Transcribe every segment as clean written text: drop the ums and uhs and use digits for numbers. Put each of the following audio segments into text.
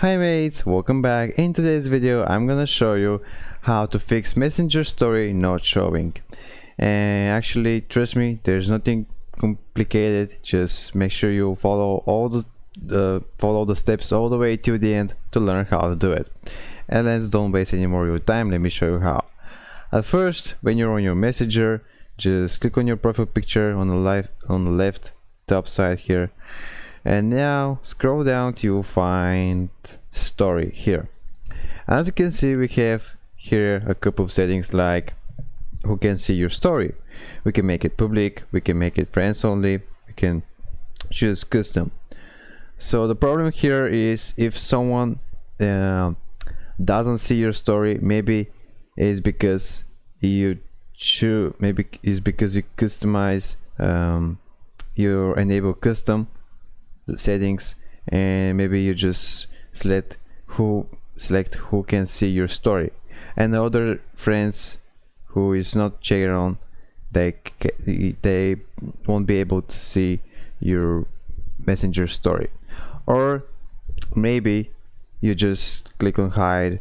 Hi mates, welcome back. In today's video I'm gonna show you how to fix Messenger story not showing. And actually, trust me, there's nothing complicated. Just make sure you follow all the steps all the way to the end to learn how to do it. And let's don't waste any more of your time. Let me show you how. At first, when you're on your Messenger, just click on your profile picture on the left top side here. And now scroll down till you find story here. As you can see, we have here a couple of settings like who can see your story. We can make it public, we can make it friends only, we can choose custom. So the problem here is if someone doesn't see your story, maybe it's because you customize you enable custom settings, and maybe you just select who can see your story, and the other friends who is not checked on, they won't be able to see your Messenger story. Or maybe you just click on hide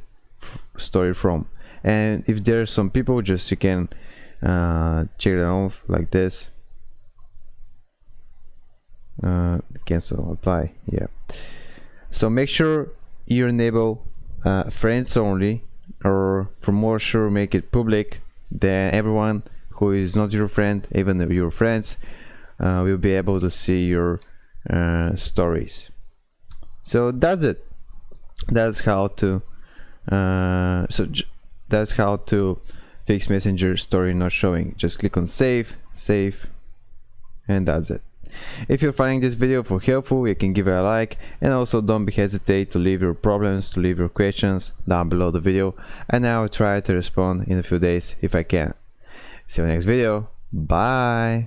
story from, and if there's some people, just you can check it off like this. Cancel, apply, yeah. So make sure you enable friends only, or for more sure make it public. Then everyone who is not your friend, even if your friends, will be able to see your stories. So that's it. That's how to that's how to fix Messenger story not showing. Just click on save, and that's it. If you're finding this video helpful, you can give it a like, and also don't hesitate to leave your problems, to leave your questions down below the video, and I will try to respond in a few days if I can. See you next video. Bye.